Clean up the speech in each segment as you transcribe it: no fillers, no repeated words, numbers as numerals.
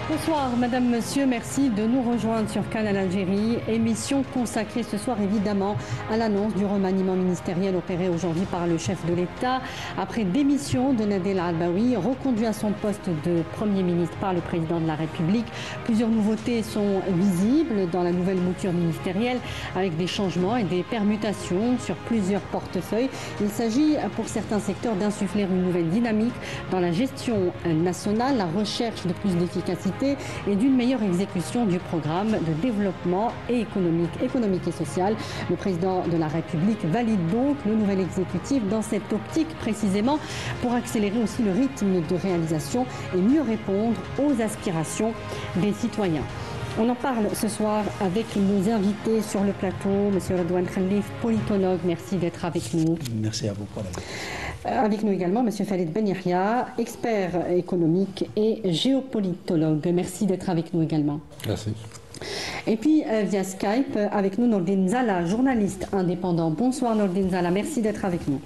Bonsoir Madame, Monsieur, merci de nous rejoindre sur Canal Algérie. Émission consacrée ce soir évidemment à l'annonce du remaniement ministériel opéré aujourd'hui par le chef de l'État. Après démission de Nadel Albaoui, reconduit à son poste de Premier ministre par le Président de la République. Plusieurs nouveautés sont visibles dans la nouvelle mouture ministérielle avec des changements et des permutations sur plusieurs portefeuilles. Il s'agit pour certains secteurs d'insuffler une nouvelle dynamique dans la gestion nationale, la recherche de plus d'efficacité et d'une meilleure exécution du programme de développement économique et social. Le président de la République valide donc le nouvel exécutif dans cette optique précisément pour accélérer aussi le rythme de réalisation et mieux répondre aux aspirations des citoyens. On en parle ce soir avec nos invités sur le plateau. Monsieur Redouane Khalif, politologue, merci d'être avec nous. Merci à vous pour avec nous également, Monsieur Khalid Ben Yahia, expert économique et géopolitologue. Merci d'être avec nous également. Merci. Et puis, via Skype, avec nous, Nordine Zala, journaliste indépendant. Bonsoir Nordine Zala, merci d'être avec nous.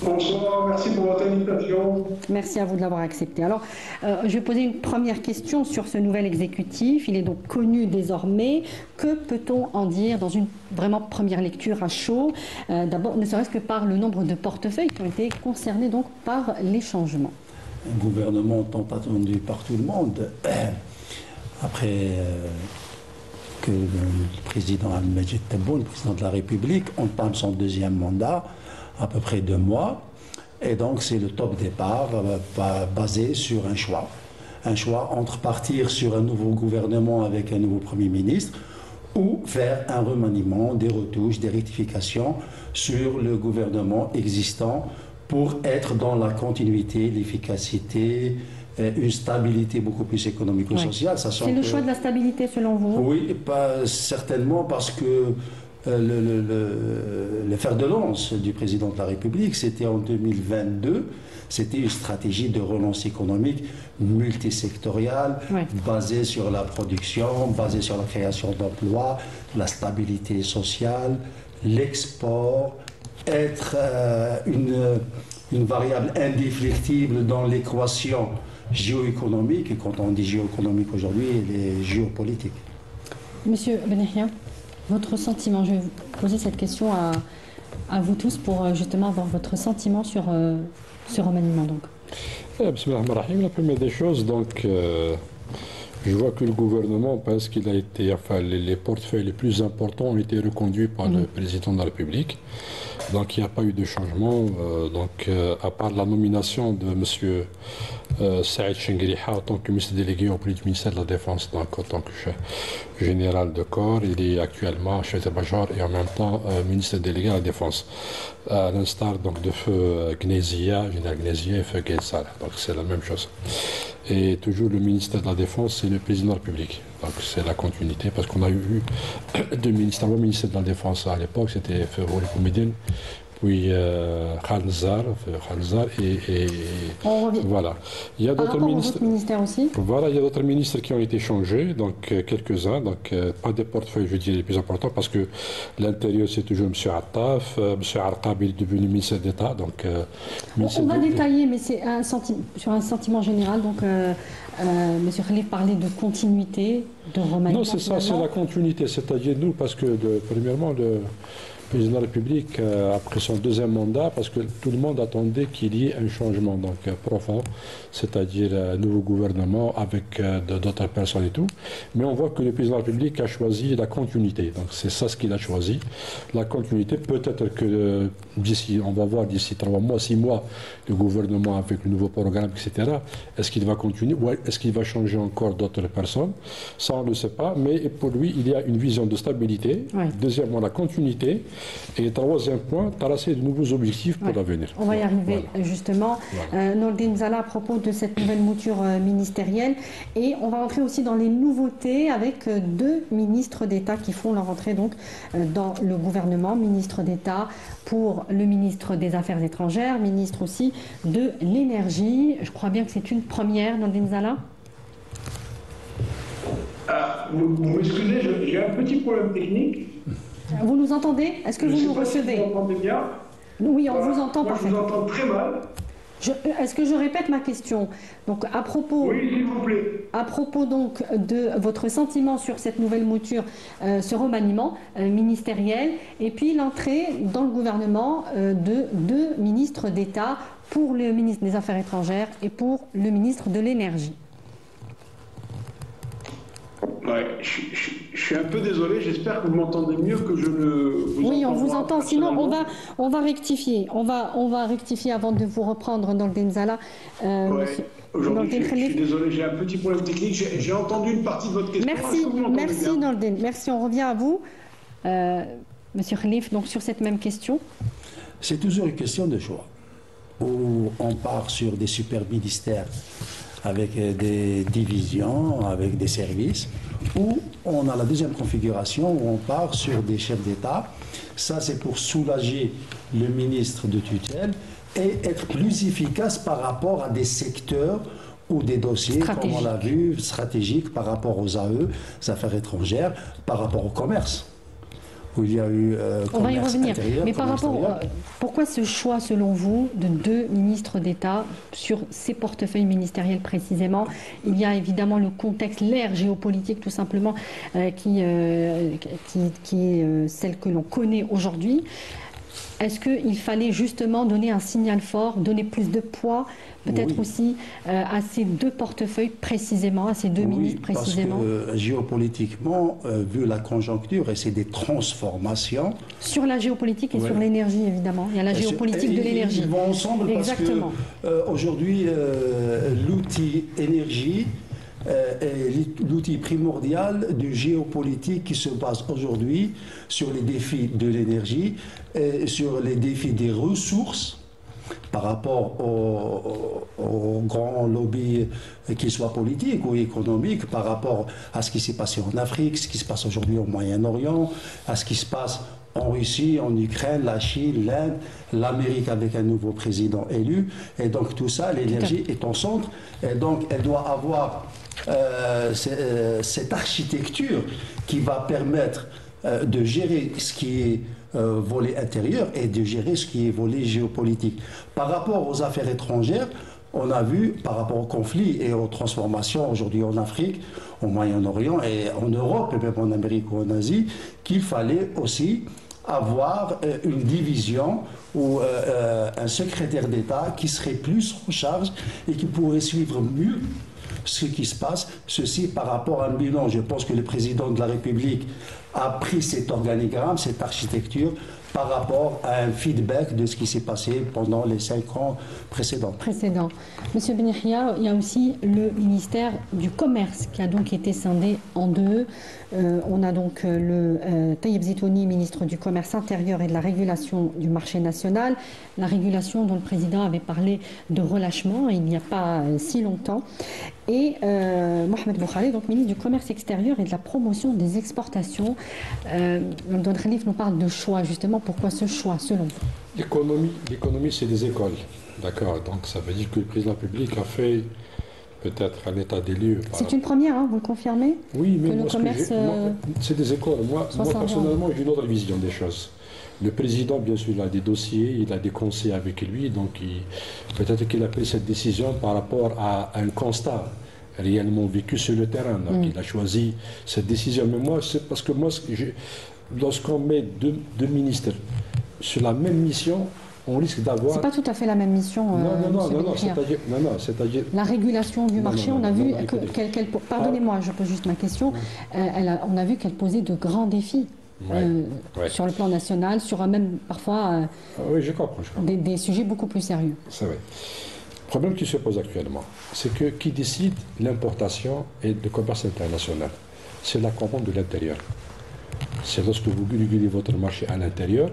Bonsoir, merci pour votre invitation. Merci à vous de l'avoir accepté. Alors, je vais poser une première question sur ce nouvel exécutif. Il est donc connu désormais. Que peut-on en dire dans une vraiment première lecture à chaud? D'abord, ne serait-ce que par le nombre de portefeuilles qui ont été concernés donc par les changements. Un gouvernement tant attendu par tout le monde. Après que le président Al-Majid Tebboune, le président de la République, entame son deuxième mandat, à peu près 2 mois, et donc c'est le top départ basé sur un choix entre partir sur un nouveau gouvernement avec un nouveau Premier ministre ou faire un remaniement, des retouches, des rectifications sur le gouvernement existant pour être dans la continuité, l'efficacité, une stabilité beaucoup plus économico-sociale. C'est le choix de la stabilité selon vous? Oui, pas certainement, parce que le fer de lance du président de la République, c'était en 2022, c'était une stratégie de relance économique multisectorielle, basée sur la production, basée sur la création d'emplois, la stabilité sociale, l'export, être une variable indéfectible dans l'équation géoéconomique, et quand on dit géoéconomique aujourd'hui, elle est géopolitique. Monsieur Ben Yahia, votre sentiment, je vais vous poser cette question à vous tous pour justement avoir votre sentiment sur ce remaniement. Donc. La première des choses, donc, je vois que le gouvernement, parce qu'il a été, enfin, les portefeuilles les plus importants ont été reconduits par le président de la République. Donc il n'y a pas eu de changement, à part la nomination de M. Saïd Chengriha en tant que ministre délégué auprès du ministère de la Défense, donc en tant que chef général de corps. Il est actuellement chef d'état-major et en même temps ministre délégué à la Défense, à l'instar de feu Gnezia, général Gnezia et feu Guetsal. Donc c'est la même chose. Et toujours le ministère de la Défense, c'est le président de la République. Donc c'est la continuité, parce qu'on a eu 2 ministères. Le ministère de la Défense à l'époque, c'était feu Rouli Koumedine, puis Khalzar et voilà. Il y a d'autres ministères aussi. Voilà, il y a d'autres ministres qui ont été changés, donc quelques-uns, donc pas des portefeuilles, je dirais, les plus importants, parce que l'intérieur c'est toujours M. Attaf, M. Arqab est devenu ministre d'État, donc. On va détailler, mais c'est sur un sentiment général, donc. M. Khalif parlait de continuité, de remaniement. Non, c'est ça, c'est la continuité, c'est-à-dire nous, parce que premièrement, le président de la République, après son deuxième mandat, parce que tout le monde attendait qu'il y ait un changement donc profond, c'est-à-dire un nouveau gouvernement avec d'autres personnes et tout. Mais on voit que le président de la République a choisi la continuité. Donc c'est ça ce qu'il a choisi, la continuité. Peut-être que d'ici, on va voir d'ici 3 mois, 6 mois, le gouvernement avec le nouveau programme, etc. Est-ce qu'il va continuer ou est-ce qu'il va changer encore d'autres personnes? Ça, on ne sait pas. Mais pour lui, il y a une vision de stabilité. Deuxièmement, la continuité. Et troisième point, tracer de nouveaux objectifs pour l'avenir. On va y arriver justement. Nordine Zala, à propos de cette nouvelle mouture ministérielle. Et on va entrer aussi dans les nouveautés avec 2 ministres d'État qui font leur entrée donc dans le gouvernement. Ministre d'État pour le ministre des Affaires étrangères, ministre aussi de l'Énergie. Je crois bien que c'est une première, Nordine Zala. Vous m'excusez, j'ai un petit problème technique. Vous nous entendez? Est-ce que vous nous recevez? Vous m'entendez bien? Oui, on vous entend parfaitement. Je vous entends très mal. Est-ce que je répète ma question? Donc, à propos, Oui, s'il vous plaît. à propos donc de votre sentiment sur cette nouvelle mouture, ce remaniement ministériel, et puis l'entrée dans le gouvernement de deux ministres d'État, pour le ministre des Affaires étrangères et pour le ministre de l'Énergie. Ouais, je suis un peu désolé, j'espère que vous m'entendez mieux que je ne vous entends. Oui, on vous moi, entend. Sinon, personnellement. on va rectifier. On va rectifier avant de vous reprendre dans le Denzala. Ouais. Aujourd'hui, je suis désolé, j'ai un petit problème technique. J'ai entendu une partie de votre question. Merci, Est-ce que vous m'entendez merci bien? Nordin. Merci, on revient à vous. Monsieur Khalif, donc sur cette même question. C'est toujours une question de choix. Où on part sur des super ministères avec des divisions, avec des services, ou on a la deuxième configuration où on part sur des chefs d'État. Ça, c'est pour soulager le ministre de tutelle et être plus efficace par rapport à des secteurs ou des dossiers, comme on l'a vu, stratégiques par rapport aux AE, aux affaires étrangères, par rapport au commerce. Où il y a eu on va y revenir. Mais par rapport, pourquoi ce choix, selon vous, de deux ministres d'État sur ces portefeuilles ministériels précisément? Il y a évidemment le contexte, l'ère géopolitique tout simplement, qui est celle que l'on connaît aujourd'hui. Est-ce qu'il fallait justement donner un signal fort, donner plus de poids, peut-être aussi à ces deux portefeuilles précisément, à ces deux ministres précisément? Parce que géopolitiquement, vu la conjoncture, et c'est des transformations. Sur la géopolitique et sur l'énergie, évidemment. Il y a la géopolitique de l'énergie. Ils vont ensemble. Exactement. Parce qu'aujourd'hui, l'outil énergie est l'outil primordial du géopolitique qui se base aujourd'hui sur les défis de l'énergie, et sur les défis des ressources par rapport aux grands lobbies, qu'ils soient politiques ou économiques, par rapport à ce qui s'est passé en Afrique, ce qui se passe aujourd'hui au Moyen-Orient, à ce qui se passe en Russie, en Ukraine, la Chine, l'Inde, l'Amérique avec un nouveau président élu. Et donc tout ça, l'énergie est en centre. Et donc elle doit avoir cette architecture qui va permettre de gérer ce qui est volet intérieur et de gérer ce qui est volet géopolitique. Par rapport aux affaires étrangères, on a vu, par rapport aux conflits et aux transformations aujourd'hui en Afrique, au Moyen-Orient et en Europe, et même en Amérique ou en Asie, qu'il fallait aussi avoir une division ou un secrétaire d'État qui serait plus en charge et qui pourrait suivre mieux ce qui se passe, ceci par rapport à un bilan. Je pense que le président de la République a pris cet organigramme, cette architecture, par rapport à un feedback de ce qui s'est passé pendant les 5 ans précédents. Monsieur Ben Yahia, il y a aussi le ministère du Commerce qui a donc été scindé en deux. On a donc le Taïeb Zitouni, ministre du Commerce intérieur et de la régulation du marché national, la régulation dont le président avait parlé de relâchement il n'y a pas si longtemps, et Mohamed Boukhari, donc ministre du Commerce extérieur et de la promotion des exportations. Don Khalif nous parle de choix, justement. Pourquoi ce choix, selon vous? L'économie, c'est des écoles. D'accord. Donc ça veut dire que le président public a fait peut-être un état des lieux. C'est une première, hein, vous le confirmez? Oui, mais que le commerce, c'est des écoles. Moi personnellement, j'ai une autre vision des choses. Le président, bien sûr, il a des dossiers, il a des conseils avec lui, donc peut-être qu'il a pris cette décision par rapport à un constat réellement vécu sur le terrain. Donc il a choisi cette décision. Mais moi, c'est parce que lorsqu'on met deux ministres sur la même mission, on risque d'avoir... C'est pas tout à fait la même mission. C'est-à-dire... La régulation du marché, on a vu qu'elle... Pardonnez-moi, je pose juste ma question. On a vu qu'elle posait de grands défis. Sur le plan national, sur même parfois oui, je comprends. Des sujets beaucoup plus sérieux. C'est vrai. Le problème qui se pose actuellement, c'est que qui décide l'importation et le commerce international, c'est la commande de l'intérieur. C'est lorsque vous régulez votre marché à l'intérieur,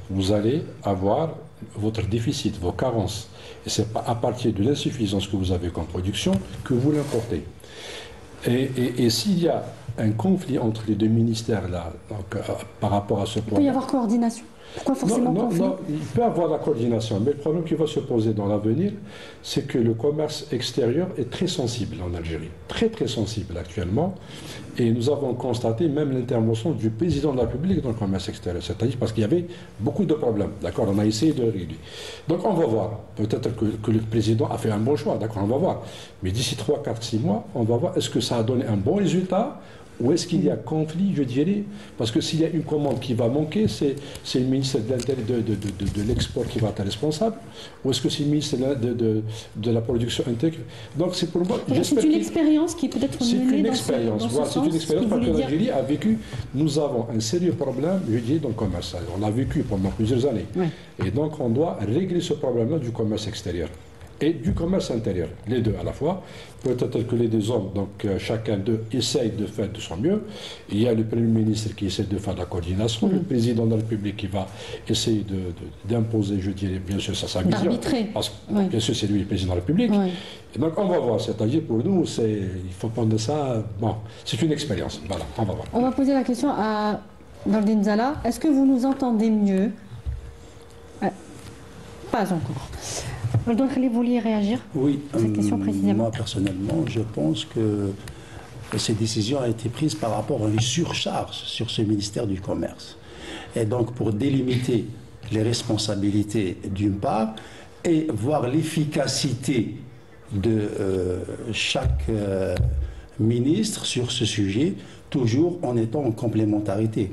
vous allez avoir votre déficit, vos carences. Et ce n'est pas à partir de l'insuffisance que vous avez comme production que vous l'importez. Et s'il y a un conflit entre les deux ministères là, donc, par rapport à ce point. Il peut y avoir coordination. Pourquoi forcément conflit? Non, il peut y avoir la coordination, mais le problème qui va se poser dans l'avenir, c'est que le commerce extérieur est très sensible en Algérie, très très sensible actuellement, et nous avons constaté même l'intervention du président de la République dans le commerce extérieur, c'est-à-dire parce qu'il y avait beaucoup de problèmes, d'accord, on a essayé de régler. Donc on va voir, peut-être que le président a fait un bon choix, d'accord, on va voir, mais d'ici 3, 4, 6 mois, on va voir est-ce que ça a donné un bon résultat. Ou est-ce qu'il y a conflit, je dirais? Parce que s'il y a une commande qui va manquer, c'est le ministère de l'export qui va être responsable? Ou est-ce que c'est le ministère de la production intégrée? Donc c'est pour moi... C'est une expérience qui peut être menée dans ce sens. Voilà, c'est une expérience parce que l'Algérie a vécu... Nous avons un sérieux problème, je dirais, dans le commerce. On l'a vécu pendant plusieurs années. Ouais. Et donc on doit régler ce problème-là du commerce extérieur et du commerce intérieur, les deux à la fois. Peut-être que les deux hommes, donc chacun d'eux essaye de faire de son mieux. Il y a le Premier ministre qui essaie de faire de la coordination, le président de la République qui va essayer d'imposer, je dirais, bien sûr, sa vision. D'arbitrer. Parce que, bien sûr, c'est lui le président de la République. Oui. Et donc, on va voir. C'est-à-dire, pour nous, il faut prendre ça... Bon, c'est une expérience. Voilà, on va voir. On va poser la question à Nordine Zala. Est-ce que vous nous entendez mieux? Pas encore. Donc, vous vouliez réagir à cette question précisément? Moi, personnellement, je pense que cette décision a été prise par rapport à une surcharge sur ce ministère du Commerce. Et donc, pour délimiter les responsabilités d'une part et voir l'efficacité de chaque ministre sur ce sujet, toujours en étant en complémentarité.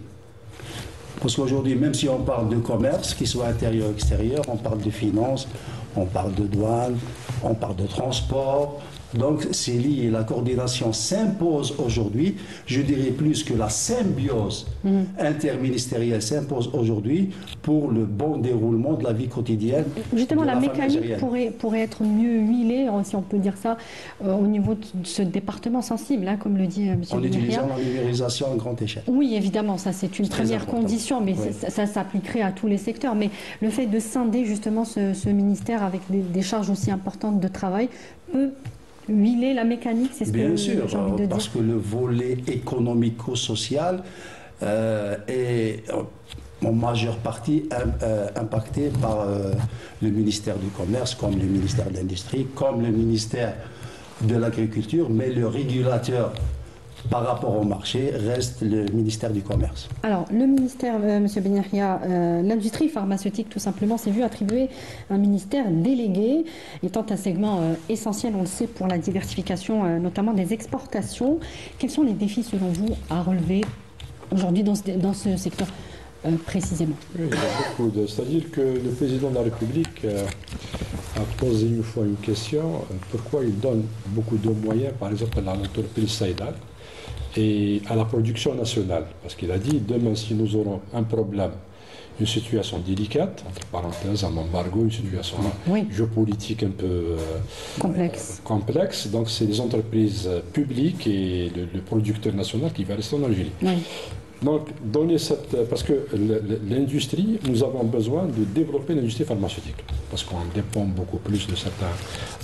Parce qu'aujourd'hui, même si on parle de commerce, qu'il soit intérieur ou extérieur, on parle de finances, on parle de douane, on parle de transport. Donc c'est lié, la coordination s'impose aujourd'hui, je dirais plus que la symbiose interministérielle s'impose aujourd'hui pour le bon déroulement de la vie quotidienne. Justement, la mécanique pourrait être mieux huilée, si on peut dire ça, au niveau de ce département sensible, hein, comme le dit M. En utilisant la numérisation à grande échelle. Oui, évidemment, ça c'est une première condition, mais oui, ça s'appliquerait à tous les secteurs. Mais le fait de scinder justement ce ministère avec des charges aussi importantes de travail peut huiler la mécanique, c'est ce que j'ai envie de dire. Parce que le volet économico-social est en majeure partie impacté par le ministère du Commerce, comme le ministère de l'Industrie, comme le ministère de l'Agriculture, mais le régulateur par rapport au marché reste le ministère du Commerce. Alors, le ministère, M. Ben Yahia, l'industrie pharmaceutique, tout simplement, s'est vu attribuer un ministère délégué, étant un segment essentiel, on le sait, pour la diversification, notamment des exportations. Quels sont les défis, selon vous, à relever aujourd'hui dans ce secteur précisément? Oui, il y a beaucoup de... C'est-à-dire que le président de la République a posé une fois une question, pourquoi il donne beaucoup de moyens, par exemple, à l'entreprise Saïdal et à la production nationale. Parce qu'il a dit, demain, si nous aurons un problème, une situation délicate, entre parenthèses, un embargo, une situation géopolitique un peu complexe, donc c'est les entreprises publiques et le producteur national qui va rester en Algérie. Oui. Donc, donner cette... Parce que l'industrie, nous avons besoin de développer l'industrie pharmaceutique, parce qu'on dépend beaucoup plus de certains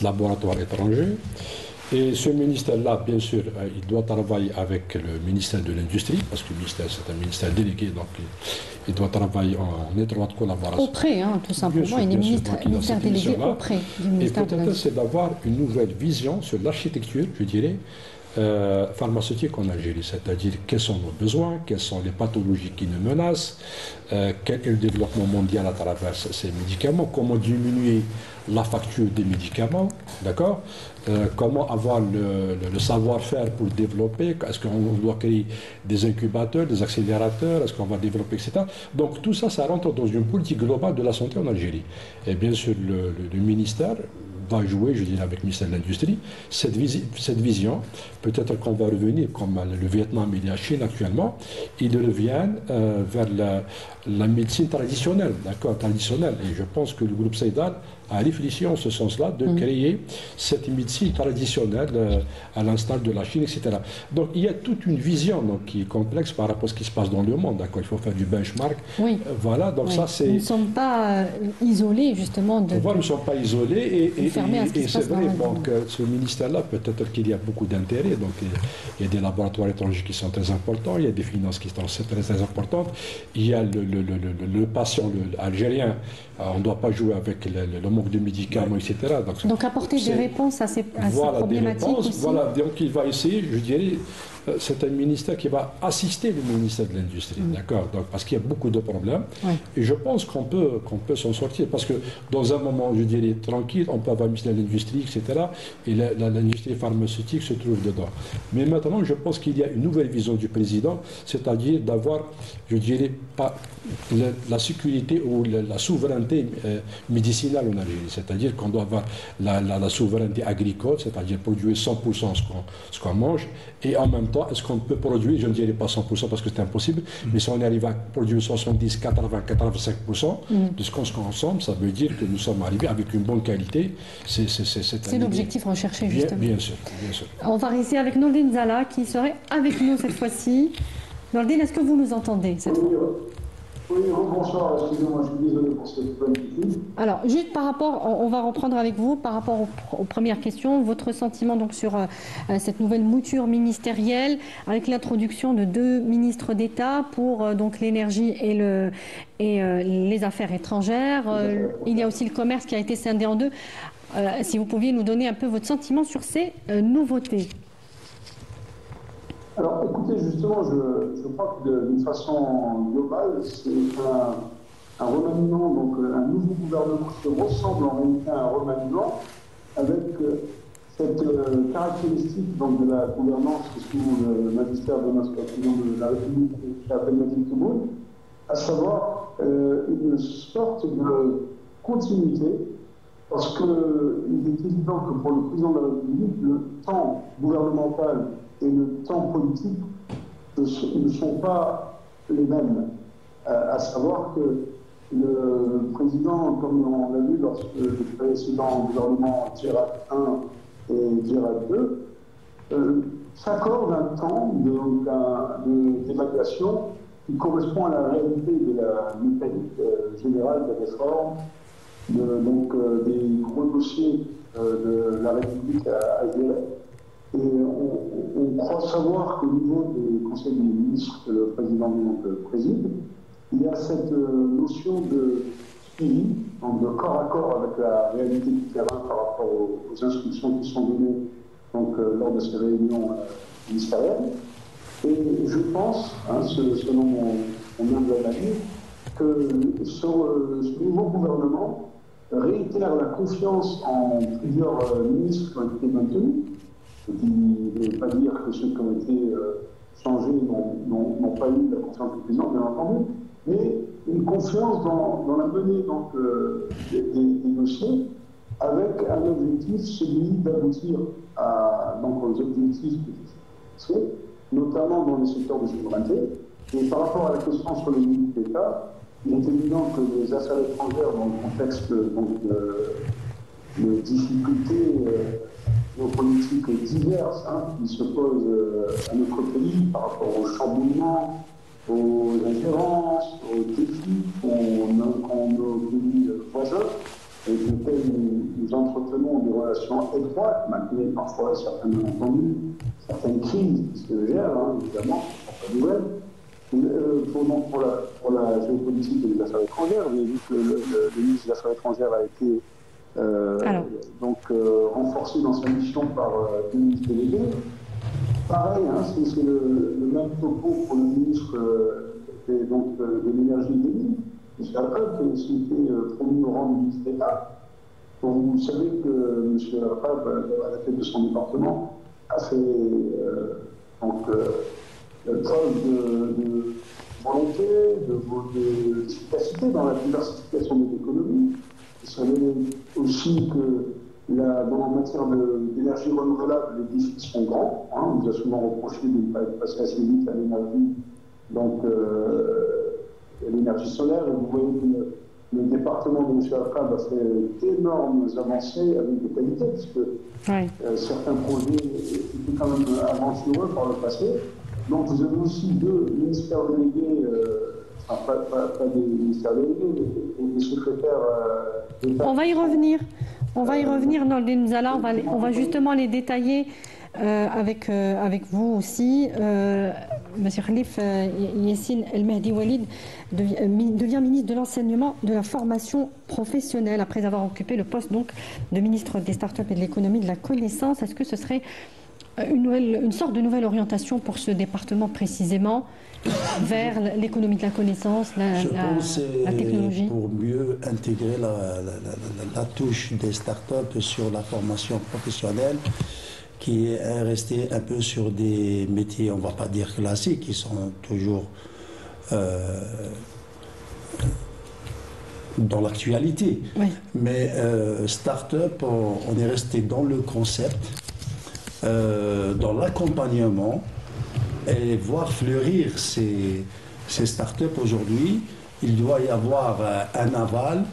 laboratoires étrangers. Et ce ministère-là, bien sûr, il doit travailler avec le ministère de l'Industrie, parce que le ministère, c'est un ministère délégué, donc il doit travailler en étroite collaboration. Auprès, hein, tout simplement, il est ministère délégué auprès du ministère de l'Industrie. Et peut-être c'est d'avoir une nouvelle vision sur l'architecture, je dirais, pharmaceutique en Algérie, c'est-à-dire quels sont nos besoins, quelles sont les pathologies qui nous menacent, quel est le développement mondial à travers ces médicaments, comment diminuer la facture des médicaments, d'accord, comment avoir le savoir-faire pour développer, est-ce qu'on doit créer des incubateurs, des accélérateurs, est-ce qu'on va développer, etc. Donc tout ça, ça rentre dans une politique globale de la santé en Algérie. Et bien sûr, le ministère va jouer, je dirais, avec le ministère de l'Industrie, cette vision. Peut-être qu'on va revenir, comme le Vietnam et la Chine actuellement, ils reviennent vers la médecine traditionnelle, d'accord, traditionnelle. Et je pense que le groupe Saïdal a réfléchi en ce sens-là de créer cette médecine traditionnelle à l'instar de la Chine, etc. Donc il y a toute une vision qui est complexe par rapport à ce qui se passe dans le monde, d'accord. Il faut faire du benchmark. Oui. Voilà, donc ça c'est... Nous ne sommes pas isolés, justement. Voilà, nous ne sommes pas isolés. fermé à ce qui se passe c'est vrai, normalement. donc ce ministère-là, peut-être qu'il y a beaucoup d'intérêts. Donc il y a des laboratoires étrangers qui sont très importants, il y a des finances qui sont très importantes, il y a le patient algérien, on ne doit pas jouer avec le manque de médicaments, etc. Donc apporter des réponses à ces problématiques aussi. Voilà, donc il va essayer, je dirais, c'est un ministère qui va assister le ministère de l'Industrie, d'accord. Donc, parce qu'il y a beaucoup de problèmes. Oui. Et je pense qu'on peut s'en sortir. Parce que dans un moment, je dirais, tranquille, on peut avoir un ministère de l'Industrie, etc. Et l'industrie pharmaceutique se trouve dedans. Mais maintenant, je pense qu'il y a une nouvelle vision du président, c'est-à-dire d'avoir, je dirais, pas la sécurité ou la souveraineté médicinale en Algérie. C'est-à-dire qu'on doit avoir la souveraineté agricole, c'est-à-dire produire 100% ce qu'on mange. Et en même temps, est-ce qu'on peut produire, je ne dirais pas 100% parce que c'est impossible, mais si on arrive à produire 70, 80, 85% de ce qu'on consomme, ça veut dire que nous sommes arrivés avec une bonne qualité. C'est l'objectif recherché, justement. Bien sûr, bien sûr. On va rester avec Nordine Zala, qui serait avec nous cette fois-ci. Nordine, est-ce que vous nous entendez cette fois? Oui, bonsoir, excusez-moi, je suis désolé pour cette planification. Alors, juste par rapport, on va reprendre avec vous, par rapport aux premières questions, votre sentiment donc sur cette nouvelle mouture ministérielle, avec l'introduction de 2 ministres d'État pour donc l'énergie et les affaires étrangères. Il y a aussi le commerce qui a été scindé en 2. Si vous pouviez nous donner un peu votre sentiment sur ces nouveautés. Alors, écoutez, justement, je crois que d'une façon globale, c'est un remaniement, donc un nouveau gouvernement qui ressemble en réalité à un remaniement, avec cette caractéristique donc, de la gouvernance sous le magistère de notre président de la République, Abdelmadjid Tebboune, à savoir une sorte de continuité, parce qu'il est évident que pour le président de la République, le temps gouvernemental et le temps politique ne sont pas les mêmes. À savoir que le président, comme on l'a vu lorsque le précédent gouvernement Djerad I et Djerad II, s'accorde un temps d'évaluation qui correspond à la réalité de la mécanique générale des réformes, des gros dossiers de la République à gérer. Et on croit savoir qu'au niveau des conseils des ministres que le président préside, il y a cette notion de suivi, donc de corps à corps avec la réalité du terrain par rapport aux instructions qui sont données donc, lors de ces réunions ministérielles. Et je pense, selon mon humble analyse, que ce nouveau gouvernement réitère la confiance en plusieurs ministres qui ont été maintenus, ce qui ne veut pas dire que ceux qui ont été changés n'ont pas eu la confiance du président, bien entendu, mais une confiance dans la menée des dossiers, avec un objectif, celui d'aboutir aux objectifs fixés, notamment dans les secteurs de souveraineté. Et par rapport à la question sur les limites d'État, il est évident que les affaires étrangères, dans le contexte de difficultés géopolitiques diverses qui se posent à notre pays par rapport aux chamboulements, aux ingérences, aux défis qu'ont nos pays voisins, et desquels nous entretenons des relations étroites, malgré parfois certains malentendus, certaines crises qui se gèrent, évidemment, pas nouvelles. Pour la géopolitique et les affaires étrangères, vous avez vu que le ministre des Affaires étrangères a été renforcé dans sa mission par le ministre délégué. Pareil, c'est le même topo pour le ministre de l'énergie et des mines, M. Alpab, qui a aussi été promu au rang de ministre d'État. Vous savez que M. Alpab, à la tête de son département, a fait preuve de volonté, d'efficacité dans la diversification de l'économie. Vous savez aussi que en matière d'énergie renouvelable, les défis sont grands. On nous a souvent reproché de ne pas être passé assez vite à l'énergie, l'énergie solaire. Et vous voyez que le département de M. Alpab a fait d'énormes avancées avec des qualités, puisque certains projets étaient quand même aventureux par le passé. Donc vous avez aussi 2 ministères délégués, pas des ministères délégués, mais des secrétaires d'État. On va y revenir. On va y revenir dans le Denzala, on va justement les détailler avec vous aussi. Monsieur Khalif Yassine El Mehdi Walid devient ministre de l'enseignement, de la formation professionnelle après avoir occupé le poste donc de ministre des startups et de l'économie de la connaissance. Est-ce que ce serait une sorte de nouvelle orientation pour ce département précisément vers l'économie de la connaissance, la technologie? Pour mieux intégrer la touche des startups sur la formation professionnelle, qui est resté un peu sur des métiers, on ne va pas dire classiques, qui sont toujours dans l'actualité. Oui. Mais start-up, on est resté dans le concept, dans l'accompagnement, et voir fleurir ces start-up aujourd'hui. Il doit y avoir un aval,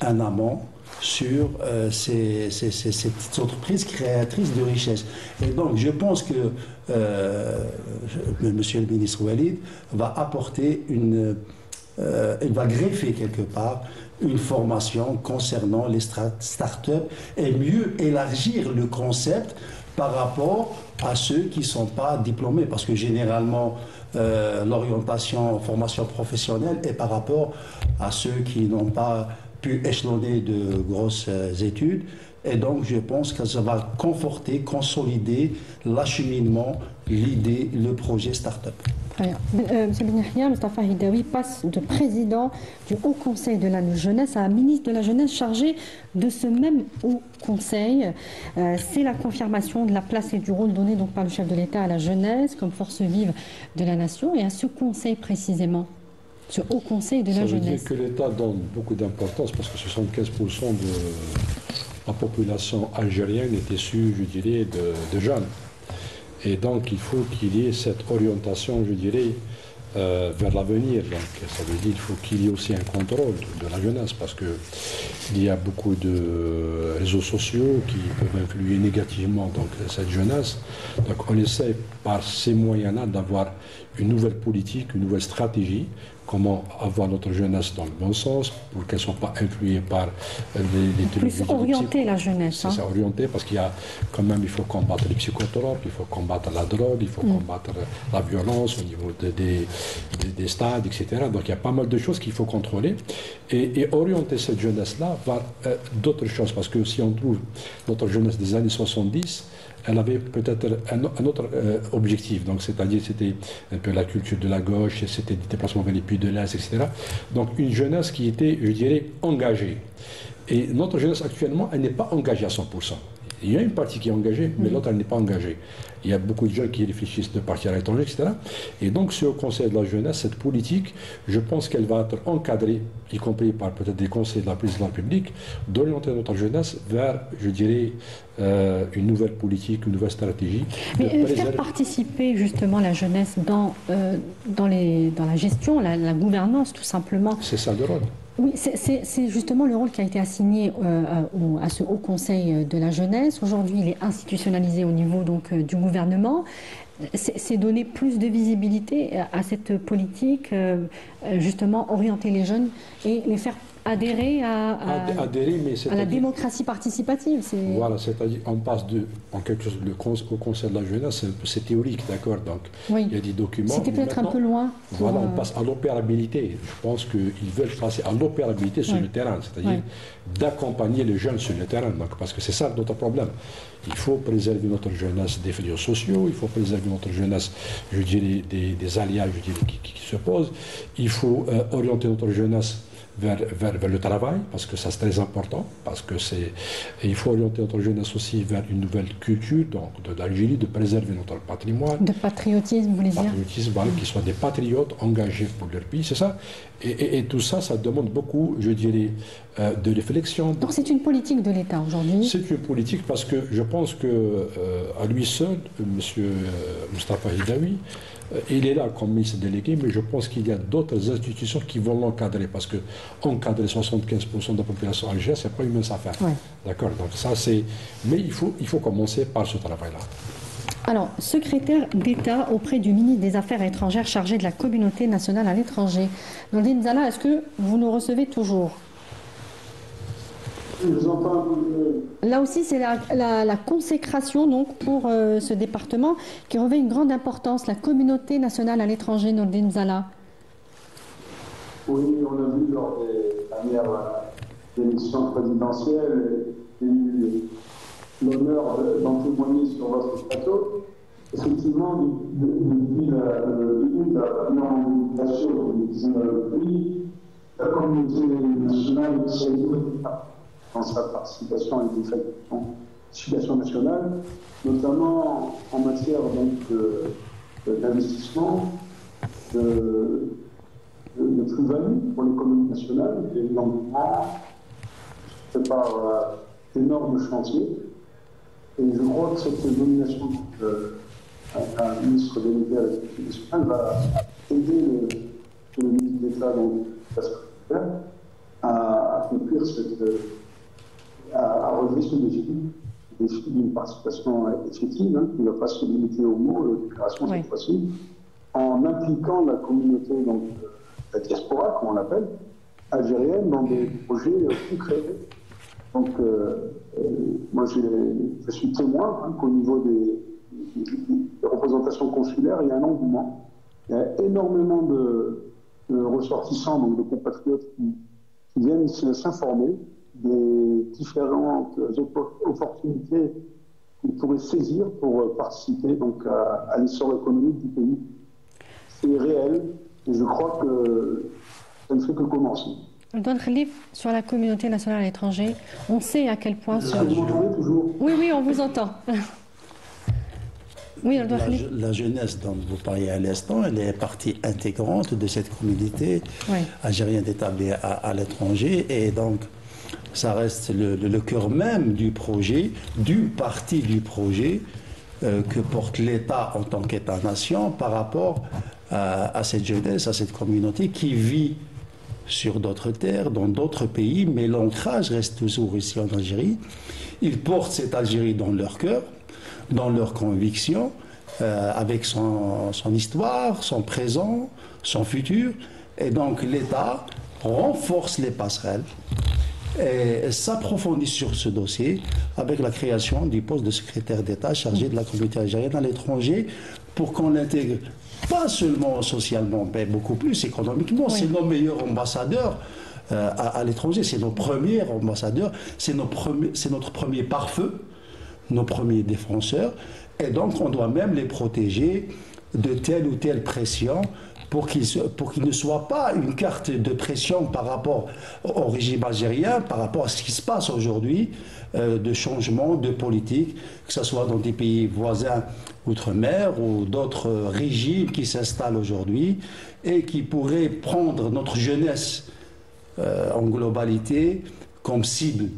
un amont sur ces petites entreprises créatrices de richesse. Et donc, je pense que Monsieur le ministre Walid va apporter il va greffer quelque part une formation concernant les start-up et mieux élargir le concept par rapport à ceux qui ne sont pas diplômés. Parce que généralement, l'orientation formation professionnelle est par rapport à ceux qui n'ont pas pu échelonner de grosses études. Et donc, je pense que ça va conforter, consolider l'acheminement, l'idée, le projet start-up. Très bien. M. Ben Yahia, Mostafa Hidaoui passe de président du Haut Conseil de la Jeunesse à ministre de la Jeunesse chargé de ce même Haut Conseil. C'est la confirmation de la place et du rôle donné donc par le chef de l'État à la jeunesse comme force vive de la nation et à ce conseil précisément. Ce Haut Conseil de la jeunesse. Ça veut dire que l'État donne beaucoup d'importance parce que 75% de la population algérienne est issue, je dirais, de jeunes. Et donc, il faut qu'il y ait cette orientation, je dirais, vers l'avenir. Donc, ça veut dire qu'il faut qu'il y ait aussi un contrôle de la jeunesse parce qu'il y a beaucoup de réseaux sociaux qui peuvent influer négativement donc, cette jeunesse. Donc, on essaie par ces moyens-là d'avoir une nouvelle politique, une nouvelle stratégie. Comment avoir notre jeunesse dans le bon sens pour qu'elle ne soit pas influée par les télévisions. Plus orienter la jeunesse. C'est ça, orienter parce qu'il y a quand même, il faut combattre les psychotropes, il faut combattre la drogue, il faut combattre la violence au niveau des stades, etc. Donc il y a pas mal de choses qu'il faut contrôler et orienter cette jeunesse-là vers d'autres choses parce que si on trouve notre jeunesse des années 70, elle avait peut-être un autre objectif, donc c'est-à-dire c'était un peu la culture de la gauche, c'était des déplacements vers les pays de l'Est, etc. Donc une jeunesse qui était, je dirais, engagée. Et notre jeunesse actuellement, elle n'est pas engagée à 100%. Il y a une partie qui est engagée, mais l'autre, elle n'est pas engagée. Il y a beaucoup de gens qui réfléchissent de partir à l'étranger, etc. Et donc, sur le Conseil de la jeunesse, cette politique, je pense qu'elle va être encadrée, y compris par peut-être des conseils de la présidence de la République, d'orienter notre jeunesse vers, je dirais, une nouvelle politique, une nouvelle stratégie. Mais faire participer justement la jeunesse dans la gestion, la gouvernance, tout simplement. C'est ça le rôle. Oui, c'est justement le rôle qui a été assigné à ce Haut Conseil de la jeunesse. Aujourd'hui, il est institutionnalisé au niveau donc, du gouvernement. C'est donner plus de visibilité à cette politique, justement orienter les jeunes et les faire adhérer à la démocratie participative. Voilà, c'est-à-dire on passe en quelque chose au Conseil de la jeunesse, c'est théorique, d'accord. Donc oui. Il y a des documents. C'était peut-être un peu loin. Voilà, on passe à l'opérabilité. Je pense qu'ils veulent passer à l'opérabilité sur le terrain, c'est-à-dire d'accompagner les jeunes sur le terrain. Donc, parce que c'est ça notre problème. Il faut préserver notre jeunesse des réseaux sociaux, il faut préserver notre jeunesse, je dirais, des alliages qui se posent. Il faut orienter notre jeunesse vers le travail, parce que ça c'est très important, et il faut orienter notre jeunesse aussi vers une nouvelle culture, donc de l'Algérie, de préserver notre patrimoine. De patriotisme, vous voulez dire? Patriotisme, voilà, qu'ils soient des patriotes engagés pour leur pays, c'est ça. Et tout ça, ça demande beaucoup, je dirais, de réflexion. Donc c'est une politique de l'État aujourd'hui? C'est une politique parce que je pense que à lui seul, M. Mostafa Hidaoui, il est là comme ministre délégué, mais je pense qu'il y a d'autres institutions qui vont l'encadrer, parce que encadrer 75% de la population algérienne, ce n'est pas une mince affaire. Ouais. D'accord, donc ça c'est... Mais il faut commencer par ce travail-là. Alors, secrétaire d'État auprès du ministre des Affaires étrangères chargé de la communauté nationale à l'étranger. Nordine Zala, est-ce que vous nous recevez toujours? Je vous entends. Là aussi, c'est la consécration donc, pour ce département qui revêt une grande importance, la communauté nationale à l'étranger, Nordin Zala. Oui, on a vu lors des dernières élections présidentielles, j'ai eu l'honneur d'en témoigner sur votre plateau. Effectivement, depuis le début de la normalisation du 19 pays, la communauté nationale s'est évoluée dans sa participation à l'éducation nationale, notamment en matière d'investissement, de plus-value pour l'économie nationale et l'environnement. C'est par d'énormes chantiers. Et je crois que cette nomination d'un ministre délégué à l'éducation nationale va aider le ministre d'État, donc à accomplir à relever ce défi d'une participation effective, qui ne va pas se limiter aux mots de déclaration cette fois-ci, en impliquant la communauté, donc la diaspora, comme on l'appelle, algérienne, dans des projets concrets. Donc, moi, je suis témoin qu'au niveau des représentations consulaires, il y a un engouement. Il y a énormément de ressortissants, donc de compatriotes qui viennent s'informer des différentes opportunités qu'ils pourraient saisir pour participer donc, à l'essor économique du pays. C'est réel et je crois que ça ne fait que commencer. Don Khalif, sur la communauté nationale à l'étranger, on sait à quel point... Vous m'entendez toujours ? Oui, on vous entend. Oui, la jeunesse dont vous parliez à l'instant, elle est partie intégrante de cette communauté algérienne établie à l'étranger et donc ça reste le cœur même du projet, d'une partie du projet que porte l'État en tant qu'État-nation par rapport à cette jeunesse, à cette communauté qui vit sur d'autres terres, dans d'autres pays, mais l'ancrage reste toujours ici en Algérie. Ils portent cette Algérie dans leur cœur, dans leurs convictions, avec son histoire, son présent, son futur. Et donc l'État renforce les passerelles et s'approfondit sur ce dossier avec la création du poste de secrétaire d'État chargé de la communauté algérienne à l'étranger pour qu'on l'intègre pas seulement socialement, mais beaucoup plus économiquement. C'est nos meilleurs ambassadeurs à l'étranger, c'est nos premiers ambassadeurs, c'est notre premier pare-feu, nos premiers défenseurs, et donc on doit même les protéger de telle ou telle pression pour qu'ils ne soient pas une carte de pression par rapport au régime algérien, par rapport à ce qui se passe aujourd'hui, de changement de politique, que ce soit dans des pays voisins outre-mer ou d'autres régimes qui s'installent aujourd'hui et qui pourraient prendre notre jeunesse en globalité comme cible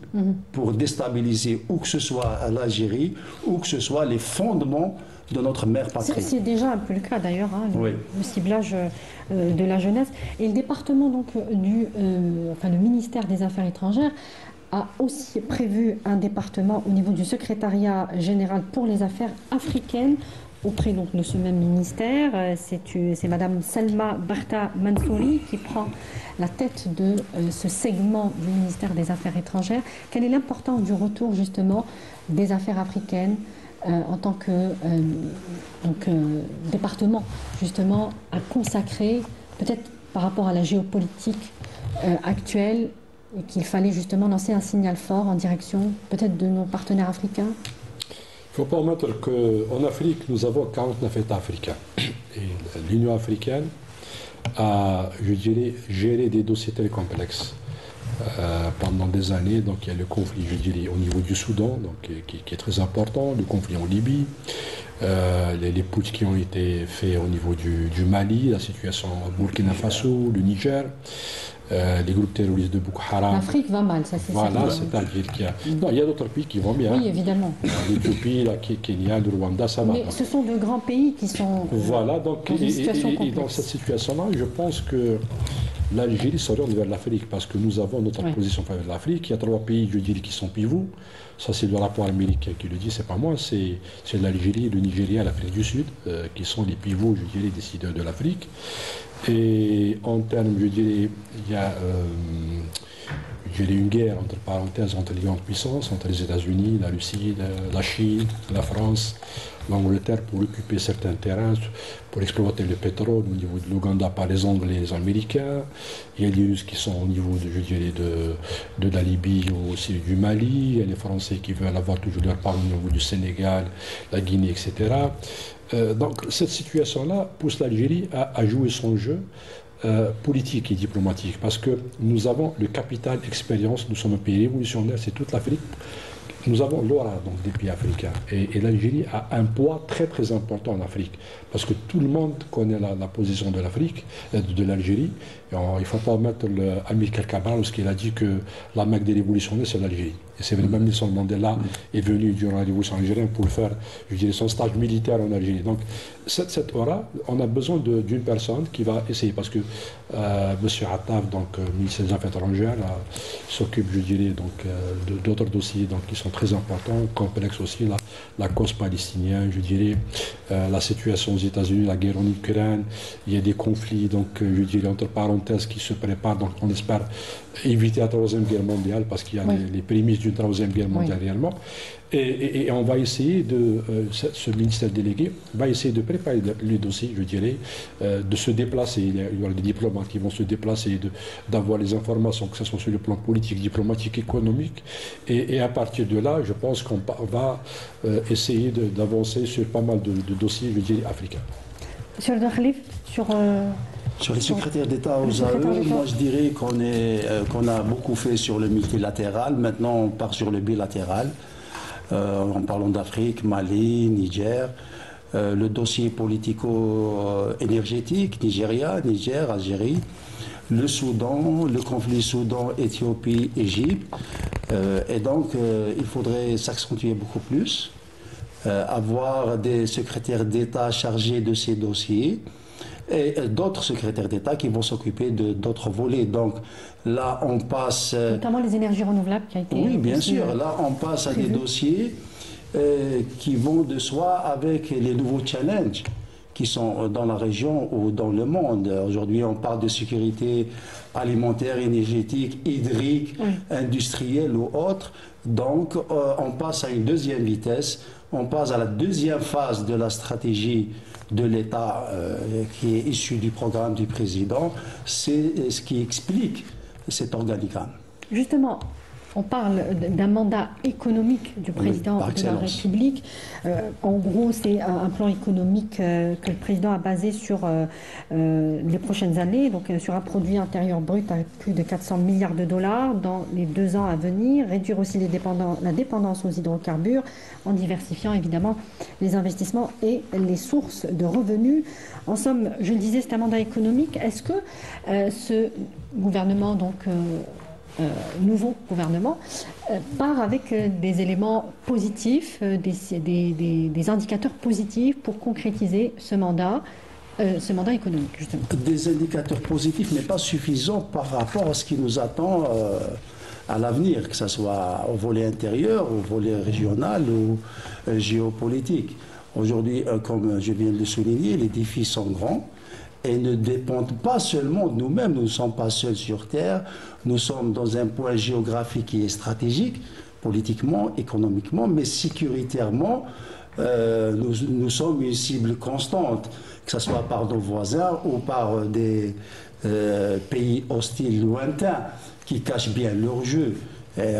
pour déstabiliser où que ce soit l'Algérie, où que ce soit les fondements de notre mère patrie. C'est déjà un peu le cas d'ailleurs, le ciblage de la jeunesse. Et le département, donc, le ministère des Affaires étrangères a aussi prévu un département au niveau du secrétariat général pour les affaires africaines auprès donc, de ce même ministère. C'est Madame Selma Barta Mansouri qui prend la tête de ce segment du ministère des Affaires étrangères. Quelle est l'importance du retour justement des affaires africaines en tant que département justement à consacrer, peut-être par rapport à la géopolitique actuelle, et qu'il fallait justement lancer un signal fort en direction peut-être de nos partenaires africains? Il ne faut pas omettre qu'en Afrique, nous avons 49 États africains. Et l'Union africaine a, je dirais, géré des dossiers très complexes pendant des années. Donc il y a le conflit, je dirais, au niveau du Soudan, donc, qui est très important, le conflit en Libye, les putsch qui ont été faits au niveau du Mali, la situation au Burkina Faso, le Niger. Les groupes terroristes de Boko Haram. L'Afrique va mal, ça c'est Voilà, c'est-à-dire qu'il y a... Non, il y a d'autres pays qui vont bien. Oui, évidemment. L'Éthiopie, la Kenya, le Rwanda, ça va. Mais ce sont de grands pays qui sont voilà, donc, dans une situation complexe. Et dans cette situation-là, je pense que l'Algérie s'oriente vers l'Afrique parce que nous avons notre position vers l'Afrique. Il y a 3 pays, je dirais, qui sont pivots. Ça, c'est le rapport américain qui le dit, c'est pas moi, c'est l'Algérie, le Nigeria, l'Afrique du Sud, qui sont les pivots, je dirais, décideurs de l'Afrique. Et en termes, je dirais, il y a une guerre, entre parenthèses, entre les grandes puissances, entre les États-Unis, la Russie, la Chine, la France, l'Angleterre, pour occuper certains terrains, pour exploiter le pétrole au niveau de l'Ouganda par les Anglais et les Américains. Il y a les Russes qui sont au niveau, de la Libye ou aussi du Mali. Il y a les Français qui veulent avoir toujours leur part au niveau du Sénégal, la Guinée, etc. Donc cette situation-là pousse l'Algérie à jouer son jeu politique et diplomatique, parce que nous avons le capital expérience, nous sommes un pays révolutionnaire, c'est toute l'Afrique. Nous avons l'aura donc des pays africains, et l'Algérie a un poids très très important en Afrique, parce que tout le monde connaît la position de l'Afrique, de l'Algérie. Il ne faut pas mettre Amilcar Cabral, parce qu'il a dit que la Mecque des révolutionnaires c'est l'Algérie. Et c'est vrai, même Nelson Mandela est venu durant la révolution algérienne pour faire, je dirais, son stage militaire en Algérie. Donc cette aura, on a besoin d'une personne qui va essayer, parce que M. Attaf, donc ministre des Affaires étrangères, s'occupe, je dirais, d'autres dossiers donc, qui sont très importants, complexes aussi, la cause palestinienne, je dirais, la situation aux États-Unis, la guerre en Ukraine, il y a des conflits, donc je dirais, entre parenthèses, qui se préparent, donc on espère éviter la Troisième Guerre mondiale, parce qu'il y a les prémices d'une Troisième Guerre mondiale réellement. Et on va essayer ce ministère délégué va essayer de préparer les dossiers, je dirais, de se déplacer. Il y aura des diplomates qui vont se déplacer, d'avoir les informations, que ce soit sur le plan politique, diplomatique, économique. Et à partir de là, je pense qu'on va essayer d'avancer sur pas mal de dossiers, je dirais, africains. Monsieur le Khalif, sur les secrétaires d'État aux AE, moi je dirais qu'on a beaucoup fait sur le multilatéral. Maintenant, on part sur le bilatéral. En parlant d'Afrique, Mali, Niger. Le dossier politico-énergétique, Nigeria, Niger, Algérie. Le Soudan, le conflit Soudan, Éthiopie, Égypte. Et donc, il faudrait s'accentuer beaucoup plus. Avoir des secrétaires d'État chargés de ces dossiers. Et d'autres secrétaires d'État qui vont s'occuper d'autres volets. Donc là, on passe... Notamment les énergies renouvelables qui a été... Oui, bien sûr. Là, on passe à des dossiers qui vont de soi avec les nouveaux challenges qui sont dans la région ou dans le monde. Aujourd'hui, on parle de sécurité alimentaire, énergétique, hydrique, industrielle ou autre. Donc, on passe à une deuxième vitesse. On passe à la deuxième phase de la stratégie de l'État qui est issu du programme du président. C'est ce qui explique cet organigramme. Justement, on parle d'un mandat économique du président de la République. En gros, c'est un plan économique que le président a basé sur les prochaines années, donc sur un produit intérieur brut à plus de 400 milliards de dollars dans les 2 ans à venir, réduire aussi la dépendance aux hydrocarbures en diversifiant évidemment les investissements et les sources de revenus. En somme, je le disais, c'est un mandat économique. Est-ce que ce gouvernement, nouveau gouvernement, part avec des éléments positifs, des indicateurs positifs pour concrétiser ce mandat économique, justement? Des indicateurs positifs, mais pas suffisants par rapport à ce qui nous attend à l'avenir, que ce soit au volet intérieur, au volet régional ou géopolitique. Aujourd'hui, comme je viens de le souligner, les défis sont grands. Et ne dépendent pas seulement de nous-mêmes, nous ne sommes pas seuls sur Terre, nous sommes dans un point géographique qui est stratégique, politiquement, économiquement, mais sécuritairement, nous sommes une cible constante, que ce soit par nos voisins ou par des pays hostiles lointains qui cachent bien leur jeu,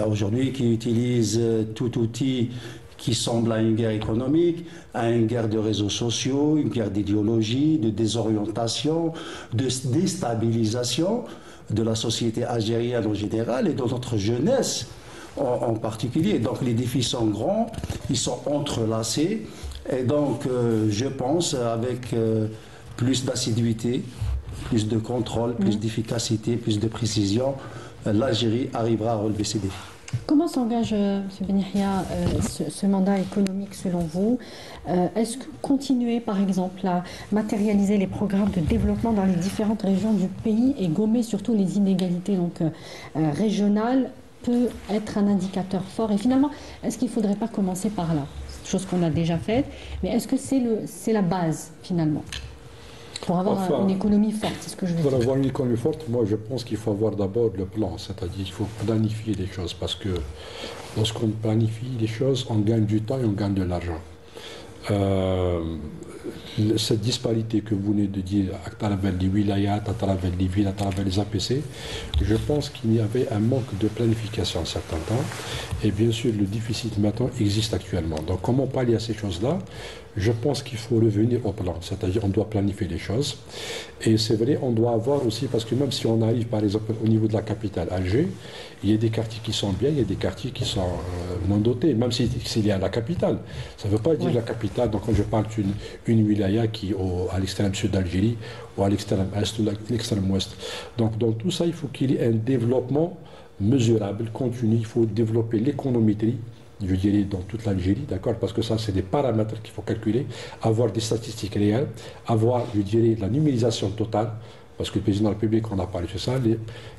aujourd'hui qui utilisent tout outil qui semble à une guerre économique, à une guerre de réseaux sociaux, une guerre d'idéologie, de désorientation, de déstabilisation de la société algérienne en général et de notre jeunesse en particulier. Donc les défis sont grands, ils sont entrelacés et donc je pense avec plus d'assiduité, plus de contrôle, plus d'efficacité, plus de précision, l'Algérie arrivera à relever ces défis. Comment s'engage, M. Ben Yahia, ce mandat économique selon vous? Est-ce que continuer, par exemple, à matérialiser les programmes de développement dans les différentes régions du pays et gommer surtout les inégalités régionales peut être un indicateur fort? Et finalement, est-ce qu'il ne faudrait pas commencer par là? Chose qu'on a déjà faite, mais est-ce que c'est la base, finalement? Pour avoir une économie forte, c'est ce que je veux dire. Pour avoir une économie forte, moi je pense qu'il faut avoir d'abord le plan, c'est-à-dire qu'il faut planifier les choses, parce que lorsqu'on planifie les choses, on gagne du temps et on gagne de l'argent. Cette disparité que vous venez de dire à travers les wilayats, à travers les villes, à travers les APC, je pense qu'il y avait un manque de planification à certains temps. Et bien sûr, le déficit maintenant existe actuellement. Donc, comment pallier à ces choses-là? Je pense qu'il faut revenir au plan, c'est-à-dire on doit planifier les choses. Et c'est vrai, on doit avoir aussi, parce que même si on arrive par exemple au niveau de la capitale, Alger, il y a des quartiers qui sont bien, il y a des quartiers qui sont non dotés, même s'il y a la capitale. Ça ne veut pas dire la capitale, donc quand je parle d'une wilaya qui est à l'extrême sud d'Algérie, ou à l'extrême est ou à l'extrême ouest. Donc dans tout ça, il faut qu'il y ait un développement mesurable, continu, il faut développer l'économétrie, je dirais dans toute l'Algérie, d'accord, parce que ça, c'est des paramètres qu'il faut calculer, avoir des statistiques réelles, avoir, je dirais, la numérisation totale, parce que le président de la République, on a parlé de ça,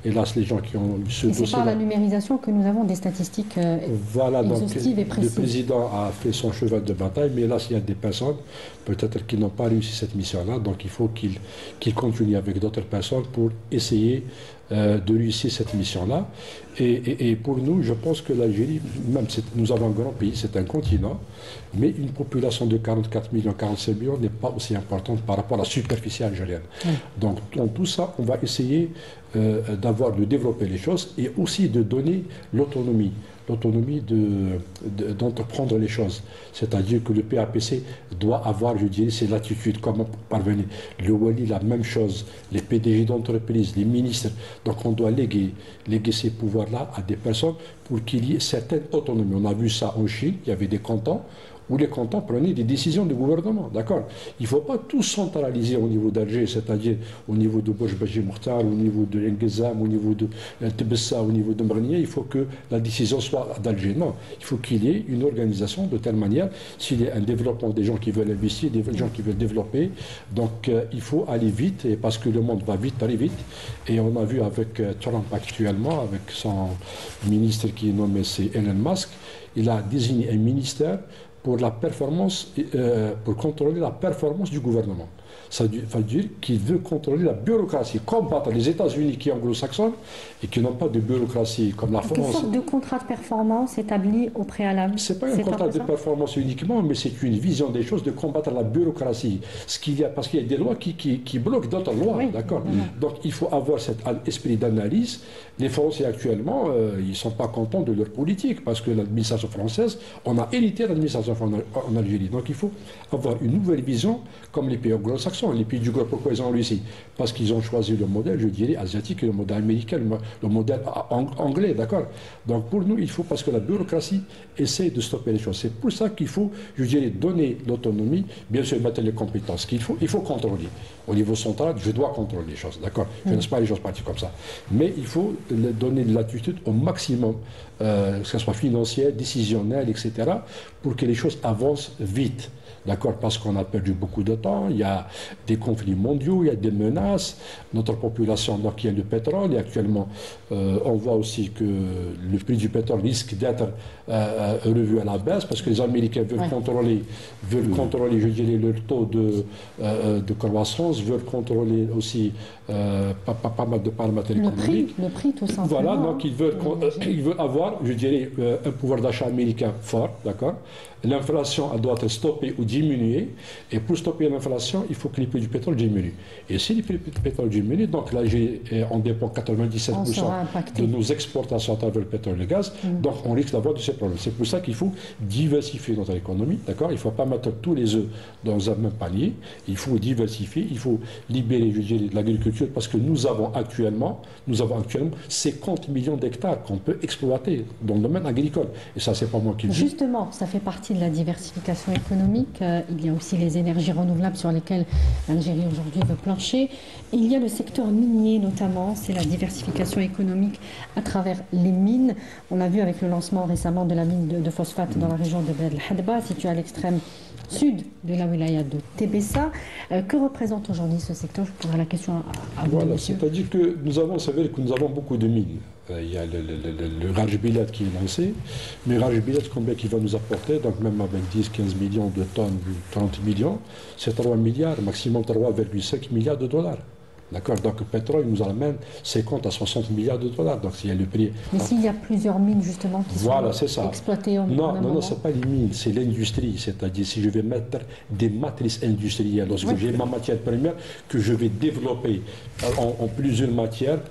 hélas, les gens qui ont eu ce dossier. C'est par la numérisation que nous avons des statistiques exhaustives et précises. Le président a fait son cheval de bataille, mais hélas, il y a des personnes, peut-être qui n'ont pas réussi cette mission-là, donc il faut qu'il continue avec d'autres personnes pour essayer de réussir cette mission-là. Et pour nous, je pense que l'Algérie, même si nous avons un grand pays, c'est un continent, mais une population de 44 millions, 45 millions n'est pas aussi importante par rapport à la superficie algérienne. Donc, dans tout ça, on va essayer de développer les choses et aussi de donner l'autonomie d'entreprendre les choses. C'est-à-dire que le PAPC doit avoir, je dirais, ses latitudes, comment parvenir. Le Wali, la même chose, les PDG d'entreprise, les ministres. Donc on doit léguer ces pouvoirs-là à des personnes pour qu'il y ait certaine autonomie. On a vu ça en Chine, il y avait des cantons où les cantons prenaient des décisions du gouvernement, d'accord? Il ne faut pas tout centraliser au niveau d'Alger, c'est-à-dire au niveau de Bouch-Baji-Mokhtar, au niveau de N'Gezam, au niveau de Tebessa, au niveau de Mrnia, il faut que la décision soit d'Alger. Non, il faut qu'il y ait une organisation de telle manière, s'il y a un développement des gens qui veulent investir, des gens qui veulent développer, donc il faut aller vite, et parce que le monde va vite, très vite, et on a vu avec Trump actuellement, avec son ministre qui est nommé, c'est Elon Musk, il a désigné un ministère pour la performance, pour contrôler la performance du gouvernement. Ça veut dire qu'il veut contrôler la bureaucratie, combattre les États-Unis qui sont anglo-saxons et qui n'ont pas de bureaucratie comme la France. Quelle sorte de contrat de performance établi au préalable? Ce n'est pas un contrat de performance uniquement, mais c'est une vision des choses de combattre la bureaucratie. Parce qu'il y a des lois qui bloquent d'autres lois, oui, d'accord. Donc il faut avoir cet esprit d'analyse. Les Français actuellement, ils ne sont pas contents de leur politique parce que l'administration française, on a hérité l'administration en Algérie. Donc il faut avoir une nouvelle vision comme les pays anglo-saxons, les pays du Golfe. Pourquoi ils ont réussi? Parce qu'ils ont choisi le modèle, je dirais, asiatique et le modèle américain, le modèle anglais, d'accord. Donc pour nous, il faut, parce que la bureaucratie essaie de stopper les choses. C'est pour ça qu'il faut, je dirais, donner l'autonomie, bien sûr mettre les compétences qu'il faut. Il faut contrôler. Au niveau central, je dois contrôler les choses, d'accord. Je ne laisse pas les choses partir comme ça. Mais il faut donner de l'attitude au maximum, que ce soit financière, décisionnelle, etc., pour que les choses avancent vite. D'accord, parce qu'on a perdu beaucoup de temps, il y a des conflits mondiaux, il y a des menaces, notre population, donc il y a le pétrole, et actuellement on voit aussi que le prix du pétrole risque d'être revu à la baisse, parce que les Américains veulent contrôler, je dirais, leur taux de croissance, veulent contrôler aussi pas mal de paramètres économiques. Le prix, tout simplement. Voilà, donc ils veulent avoir, je dirais, un pouvoir d'achat américain fort, d'accord. L'inflation doit être stoppée ou diminuée, et pour stopper l'inflation, il faut que les prix du pétrole diminuent. Et si les prix du pétrole diminuent, donc là, on dépend 97% de nos exportations à travers le pétrole et le gaz, donc on risque d'avoir de ces problèmes. C'est pour ça qu'il faut diversifier notre économie, d'accord. Il ne faut pas mettre tous les œufs dans un même panier, il faut diversifier, il faut libérer, je dirais, de l'agriculture, parce que nous avons actuellement 50 millions d'hectares qu'on peut exploiter dans le domaine agricole. Et ça, c'est pas moi qui le dis. Justement, ça fait partie de la diversification économique. Il y a aussi les énergies renouvelables sur lesquelles l'Algérie aujourd'hui veut plancher. Et il y a le secteur minier notamment, c'est la diversification économique à travers les mines. On a vu avec le lancement récemment de la mine de phosphate dans la région de Bled el-Hadba, située à l'extrême sud de la wilaya de Tebessa. Que représente aujourd'hui ce secteur? Je poserai la question à vous, voilà, monsieur. C'est-à-dire que nous avons, c'est vrai que nous avons beaucoup de mines. Il y a le Rajbilat qui est lancé, mais Rajbilat, combien il va nous apporter, donc même avec 10-15 millions de tonnes, 30 millions, c'est 3 milliards, maximum 3,5 milliards de dollars. D'accord. Donc le pétrole nous amène 50 à 60 milliards de dollars. Donc s'il y a le prix. Mais s'il y a plusieurs mines justement qui sont exploitées en Non, ce n'est pas les mines, c'est l'industrie. C'est-à-dire si je vais mettre des matrices industrielles, lorsque j'ai ma matière première que je vais développer en plusieurs matières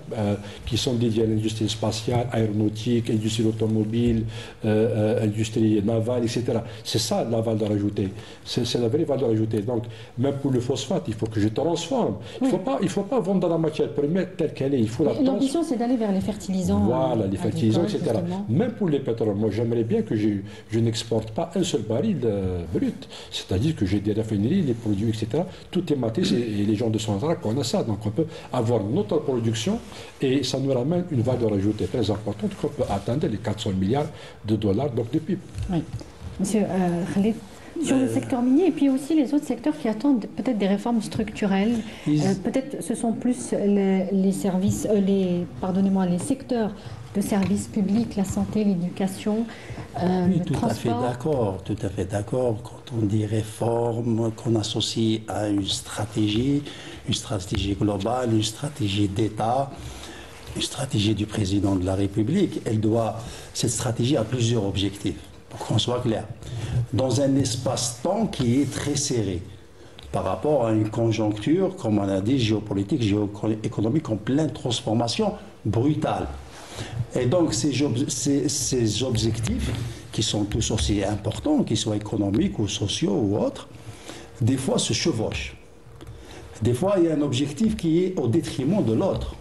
qui sont dédiées à l'industrie spatiale, aéronautique, industrie automobile, industrie navale, etc. C'est ça la valeur ajoutée. C'est la vraie valeur ajoutée. Donc même pour le phosphate, il faut que je transforme. Il ne faut pas vendre la matière première telle qu'elle est. Il faut l'ambition, c'est d'aller vers les fertilisants. Voilà, les fertilisants, etc. Justement. Même pour les pétroles, moi j'aimerais bien que je n'exporte pas un seul baril brut. C'est-à-dire que j'ai des raffineries, les produits, etc. Tout est maté et les gens de Sonatrach qu'on a ça. Donc on peut avoir notre production et ça nous ramène une valeur ajoutée très importante qu'on peut atteindre les 400 milliards de dollars donc de PIB. Oui. Monsieur Khalid, sur le secteur minier et puis aussi les autres secteurs qui attendent peut-être des réformes structurelles. Peut-être ce sont plus les services, les secteurs de services publics, la santé, l'éducation, oui, le transport. Tout à fait d'accord. Quand on dit réforme, qu'on associe à une stratégie globale, une stratégie d'État, une stratégie du président de la République, cette stratégie a plusieurs objectifs. Pour qu'on soit clair, dans un espace-temps qui est très serré par rapport à une conjoncture, comme on a dit, géopolitique, géoéconomique en pleine transformation brutale. Et donc ces objectifs, qui sont tous aussi importants, qu'ils soient économiques ou sociaux ou autres, des fois se chevauchent. Des fois, il y a un objectif qui est au détriment de l'autre.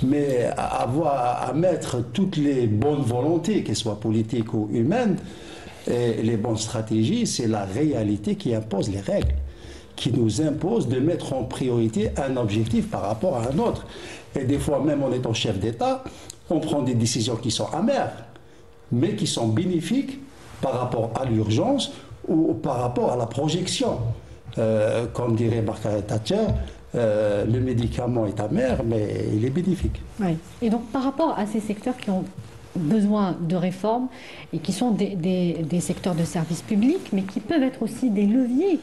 Mais à mettre toutes les bonnes volontés, qu'elles soient politiques ou humaines, et les bonnes stratégies, c'est la réalité qui impose les règles, qui nous impose de mettre en priorité un objectif par rapport à un autre. Et des fois, même en étant chef d'État, on prend des décisions qui sont amères, mais qui sont bénéfiques par rapport à l'urgence ou par rapport à la projection. Comme dirait Margaret Thatcher, le médicament est amer, mais il est bénéfique. Oui. Et donc, par rapport à ces secteurs qui ont besoin de réformes et qui sont des secteurs de services publics, mais qui peuvent être aussi des leviers,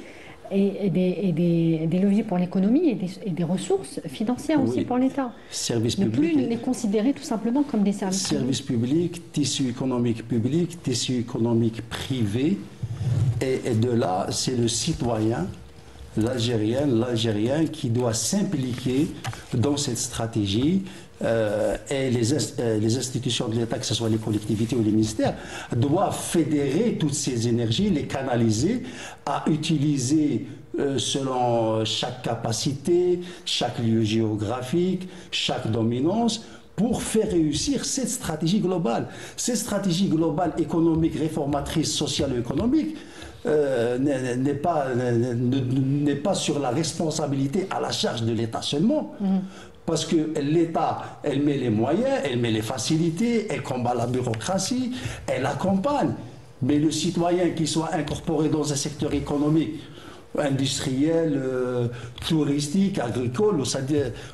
et des leviers pour l'économie et des ressources financières aussi pour l'État. Ne plus les considérer tout simplement comme des services publics, tissu économique public, tissu économique privé, et de là, c'est le citoyen, l'Algérien qui doit s'impliquer dans cette stratégie et les institutions de l'État, que ce soit les collectivités ou les ministères, doivent fédérer toutes ces énergies, les canaliser à utiliser selon chaque capacité, chaque lieu géographique, chaque dominance, pour faire réussir cette stratégie globale. Cette stratégie globale économique, réformatrice, sociale et économique, n'est pas sur la responsabilité à la charge de l'État seulement. Parce que l'État, elle met les moyens, elle met les facilités, elle combat la bureaucratie, elle accompagne. Mais le citoyen qui soit incorporé dans un secteur économique, industriel, touristique, agricole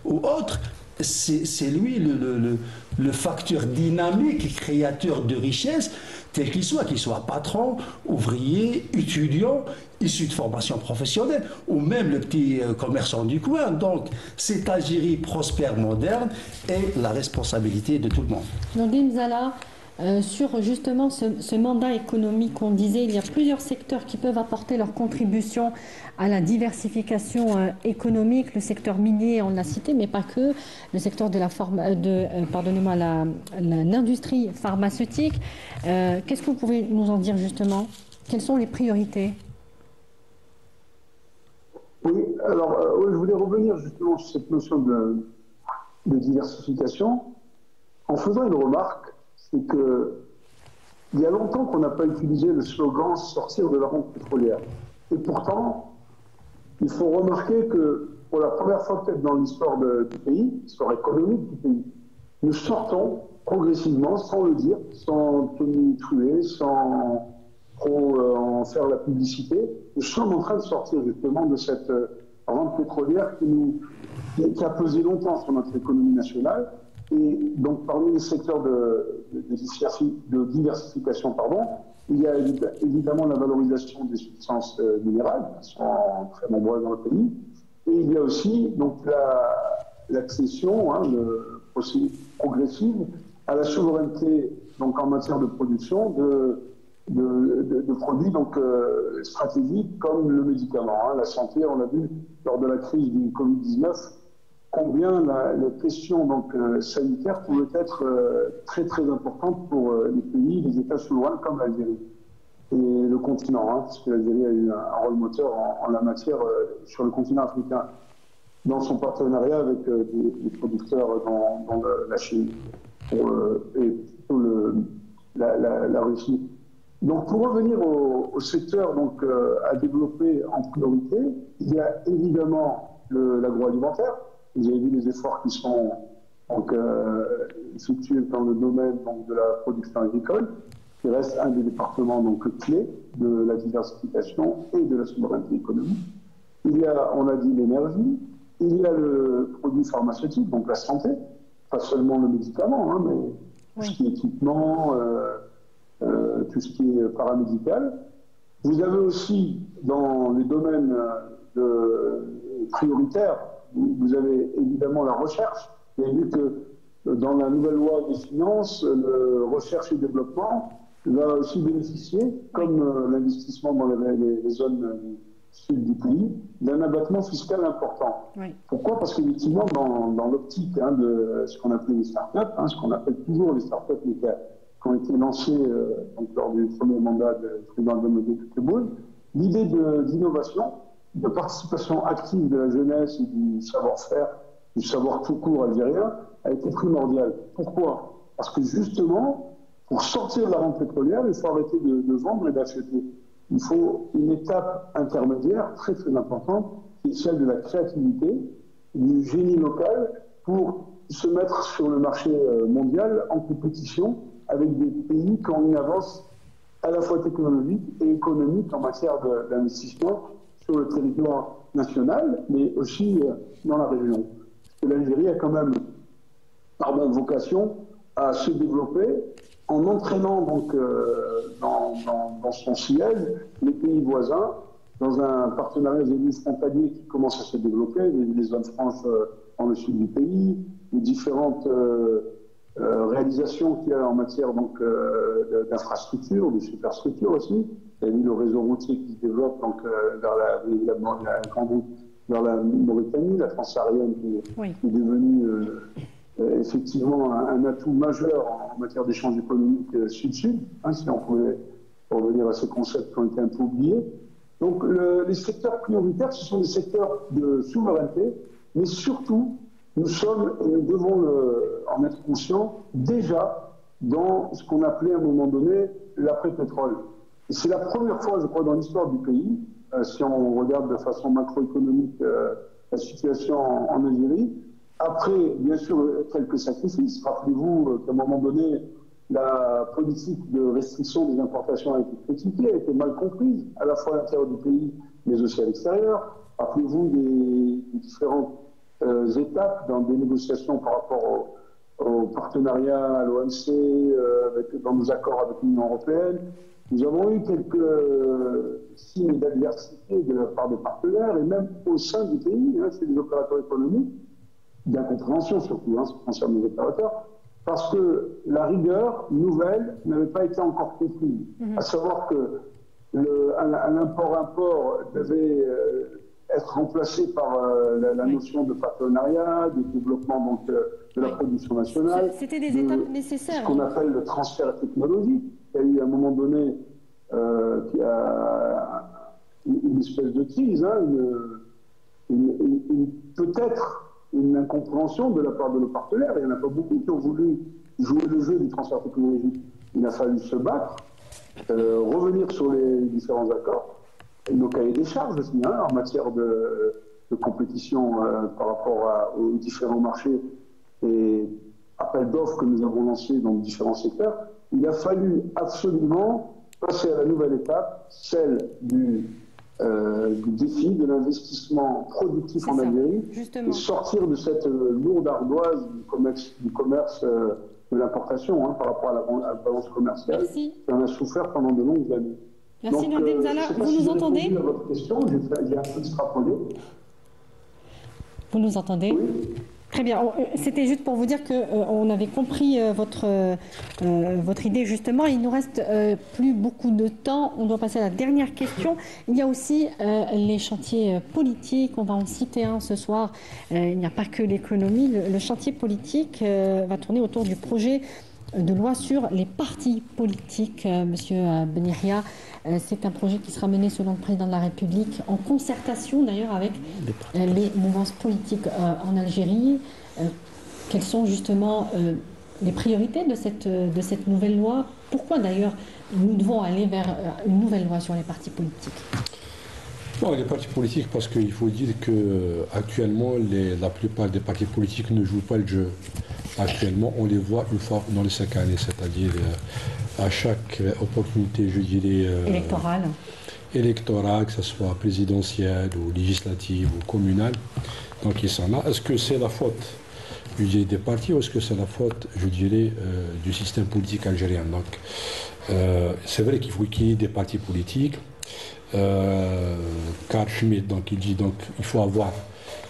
ou autre, c'est lui le facteur dynamique, créateur de richesse, tel qu'il soit patron, ouvrier, étudiant, issu de formation professionnelle, ou même le petit commerçant du coin. Donc, cette Algérie prospère, moderne, est la responsabilité de tout le monde. Nordine Zala, sur justement ce mandat économique, on disait il y a plusieurs secteurs qui peuvent apporter leur contribution à la diversification économique. Le secteur minier, on l'a cité, mais pas que. Le secteur de l'industrie pharmaceutique. Qu'est-ce que vous pouvez nous en dire justement? Quelles sont les priorités? Oui, alors je voulais revenir justement sur cette notion de diversification en faisant une remarque. C'est qu'il y a longtemps qu'on n'a pas utilisé le slogan « sortir de la rente pétrolière ». Et pourtant, il faut remarquer que pour la première fois peut-être dans l'histoire du pays, l'histoire économique du pays, nous sortons progressivement, sans le dire, sans tonitruer, sans trop en faire la publicité, nous sommes en train de sortir justement de cette rente pétrolière qui a pesé longtemps sur notre économie nationale Et donc, parmi les secteurs de diversification, il y a évidemment la valorisation des substances minérales, qui sont très nombreuses dans le pays. Et il y a aussi donc, l'accession progressive à la souveraineté donc, en matière de production de produits donc, stratégiques comme le médicament. La santé, on a vu lors de la crise du Covid-19, combien la question donc, sanitaire pouvait être très très importante pour les pays, les États souverains comme l'Algérie et le continent, parce que l'Algérie a eu un rôle moteur en la matière sur le continent africain, dans son partenariat avec des producteurs dans la Chine et la Russie. Donc pour revenir au secteur donc, à développer en priorité, il y a évidemment l'agroalimentaire. Vous avez vu les efforts qui sont donc, effectués dans le domaine donc, de la production agricole, qui reste un des départements donc, clés de la diversification et de la souveraineté économique. Il y a, on a dit, l'énergie, il y a le produit pharmaceutique, donc la santé, pas seulement le médicament, mais tout ce qui est équipement, tout ce qui est paramédical. Vous avez aussi, dans les domaines prioritaires, vous avez évidemment la recherche. Vous avez vu que dans la nouvelle loi des finances, le recherche et développement va aussi bénéficier, comme l'investissement dans les zones sud du pays, d'un abattement fiscal important. Oui. Pourquoi? Parce qu'effectivement, dans l'optique de ce qu'on appelle les startups, ce qu'on appelle toujours les startups qui ont été lancées donc, lors du premier mandat du président Abdelmadjid Tebboune, l'idée d'innovation, de participation active de la jeunesse et du savoir-faire, du savoir tout court algérien, a été primordiale. Pourquoi? Parce que justement, pour sortir de la rente pétrolière, il faut arrêter de vendre et d'acheter. Il faut une étape intermédiaire très très importante, qui est celle de la créativité, du génie local, pour se mettre sur le marché mondial en compétition avec des pays qui ont une avance à la fois technologique et économique en matière d'investissement sur le territoire national, mais aussi dans la région. Parce que l'Algérie a quand même, vocation à se développer en entraînant donc dans son sillage les pays voisins dans un partenariat frontalier qui commence à se développer, les zones franches dans le sud du pays, les différentes réalisations qu'il y a en matière d'infrastructures, de superstructures aussi. Il y a eu le réseau routier qui se développe donc, vers la grande route vers la Mauritanie, la transsaharienne qui est devenue effectivement un atout majeur en matière d'échange économique sud-sud, si on pouvait revenir à ces concepts qui ont été un peu oubliés. Donc les secteurs prioritaires, ce sont des secteurs de souveraineté, mais surtout, nous sommes, et nous devons en être conscients, déjà dans ce qu'on appelait à un moment donné l'après-pétrole. Et c'est la première fois, je crois, dans l'histoire du pays, si on regarde de façon macroéconomique la situation en Algérie, après, bien sûr, quelques sacrifices. Rappelez-vous qu'à un moment donné, la politique de restriction des importations a été critiquée, a été mal comprise, à la fois à l'intérieur du pays, mais aussi à l'extérieur. Rappelez-vous des différentes étapes dans des négociations par rapport au partenariat à l'OMC, dans nos accords avec l'Union européenne. Nous avons eu quelques signes d'adversité de la part des partenaires, et même au sein du pays, chez les opérateurs économiques, d'incompréhension surtout, ce qui concerne les opérateurs, parce que la rigueur nouvelle n'avait pas été encore comprise. À savoir que l'import-import devait être remplacé par la notion de partenariat, de développement donc, de la production nationale. C'était des étapes nécessaires. Ce qu'on appelle le transfert technologique. Il y a eu à un moment donné une espèce de crise, peut-être une incompréhension de la part de nos partenaires. Il n'y en a pas beaucoup qui ont voulu jouer le jeu du transfert technologique. Il a fallu se battre, revenir sur les différents accords, et nos cahiers des charges aussi, en matière de compétition par rapport aux différents marchés et appels d'offres que nous avons lancés dans différents secteurs. Il a fallu absolument passer à la nouvelle étape, celle du du défi de l'investissement productif en Algérie et sortir de cette lourde ardoise du commerce de l'importation par rapport à la balance commerciale qui en a souffert pendant de longues années. Merci Nordine Zala. Vous nous entendez? À votre question, j'ai un peu extrapolé. Vous nous entendez? Oui. Très bien. C'était juste pour vous dire qu'on avait compris votre idée justement. Il nous reste plus beaucoup de temps. On doit passer à la dernière question. Il y a aussi les chantiers politiques. On va en citer un ce soir. Il n'y a pas que l'économie. Le chantier politique va tourner autour du projet de loi sur les partis politiques. Monsieur Benirria, c'est un projet qui sera mené selon le président de la République en concertation d'ailleurs avec les mouvances politiques en Algérie. Quelles sont justement les priorités de cette nouvelle loi? Pourquoi d'ailleurs nous devons aller vers une nouvelle loi sur les partis politiques? Bon, les partis politiques, parce qu'il faut dire qu'actuellement, la plupart des partis politiques ne jouent pas le jeu. Actuellement, on les voit une fois dans les 5 années, c'est-à-dire à chaque opportunité, je dirais, électorale, que ce soit présidentielle ou législative ou communale. Donc ils sont là. Est-ce que c'est la faute, je dirais, des partis ou est-ce que c'est la faute, je dirais, du système politique algérien? Donc c'est vrai qu'il faut qu'il y ait des partis politiques. Carl Schmitt, donc il dit donc il faut avoir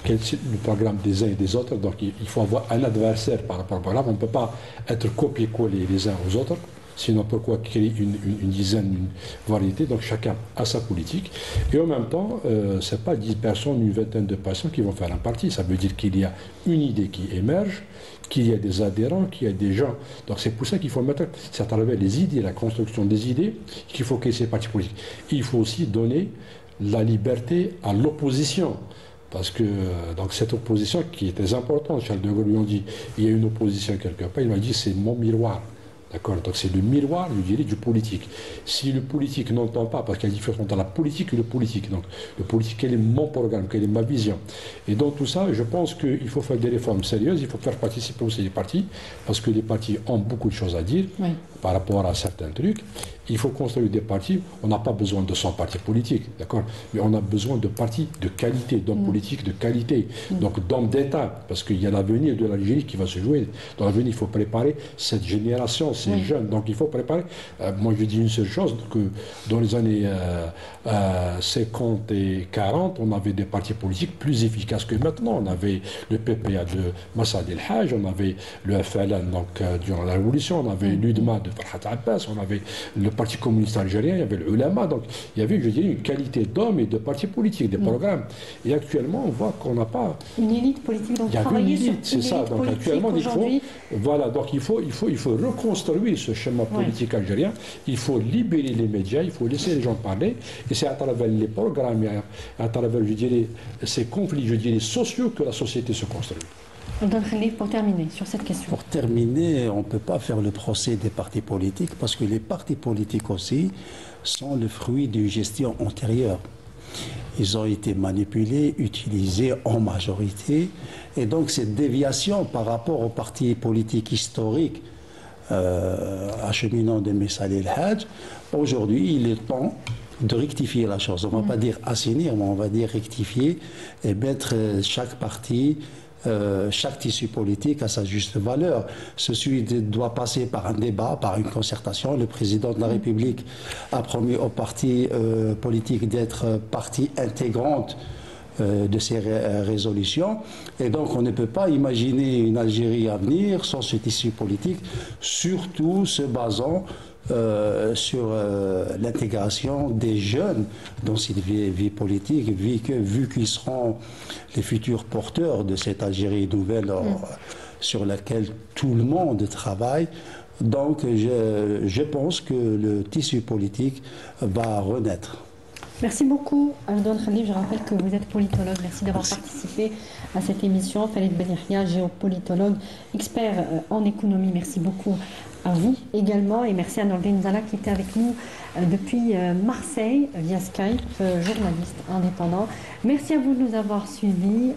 le programme des uns et des autres, donc il faut avoir un adversaire par rapport au programme. On ne peut pas être copié-collé les uns aux autres, sinon pourquoi créer une dizaine, une variété? Donc chacun a sa politique. Et en même temps, ce n'est pas 10 personnes, une vingtaine de personnes qui vont faire un parti. Ça veut dire qu'il y a une idée qui émerge, qu'il y a des adhérents, qu'il y a des gens. Donc c'est pour ça qu'il faut mettre, c'est à travers les idées, la construction des idées, qu'il faut créer ces partis politiques. Il faut aussi donner la liberté à l'opposition. Parce que donc cette opposition qui est très importante, Charles de Gaulle lui a dit, il y a une opposition quelque part, il m'a dit c'est mon miroir. D'accord? Donc c'est le miroir, je dirais, du politique. Si le politique n'entend pas, parce qu'il y a une différence entre la politique et le politique. Donc le politique, quel est mon programme, quelle est ma vision? Et dans tout ça, je pense qu'il faut faire des réformes sérieuses, il faut faire participer aussi les partis, parce que les partis ont beaucoup de choses à dire par rapport à certains trucs. Il faut construire des partis. On n'a pas besoin de 100 partis politiques, d'accord? Mais on a besoin de partis de qualité, d'hommes politiques de qualité, donc d'hommes d'État, parce qu'il y a l'avenir de l'Algérie qui va se jouer. Dans l'avenir, il faut préparer cette génération, ces jeunes. Donc il faut préparer. Moi, je dis une seule chose, que dans les années 50 et 40, on avait des partis politiques plus efficaces que maintenant. On avait le PPA de Massad El Haj, on avait le FLN donc, durant la Révolution, on avait l'UDMA de Farhat Abbas, on avait le Parti communiste algérien, il y avait le Ulama, donc il y avait, je dirais, une qualité d'hommes et de partis politiques, des programmes. Et actuellement, on voit qu'on n'a pas... Une élite politique, donc il y a une élite, c'est ça. Donc actuellement, il faut reconstruire ce schéma politique algérien, il faut libérer les médias, il faut laisser les gens parler, et c'est à travers les programmes, à travers, je dirais, ces conflits, je dirais, sociaux que la société se construit. Pour terminer sur cette question. Pour terminer, on ne peut pas faire le procès des partis politiques parce que les partis politiques aussi sont le fruit d'une gestion antérieure. Ils ont été manipulés, utilisés en majorité. Et donc cette déviation par rapport aux partis politiques historiques acheminant de Messal El Hadj, aujourd'hui il est temps de rectifier la chose. On ne va pas dire assainir, mais on va dire rectifier et mettre chaque parti... chaque tissu politique a sa juste valeur. Ceci doit passer par un débat, par une concertation. Le président de la République a promis aux partis politiques d'être partie intégrante de ces résolutions. Et donc on ne peut pas imaginer une Algérie à venir sans ce tissu politique, surtout se basant sur l'intégration des jeunes dans cette vie politique, vu qu'ils seront les futurs porteurs de cette Algérie nouvelle sur laquelle tout le monde travaille. Donc je pense que le tissu politique va renaître. Merci beaucoup, Aldoune Khalif. Je rappelle que vous êtes politologue. Merci d'avoir participé à cette émission. Khalid Benirria, géopolitologue, expert en économie. Merci beaucoup à vous également. Et merci à Nordine Zala qui était avec nous depuis Marseille via Skype, journaliste indépendant. Merci à vous de nous avoir suivis.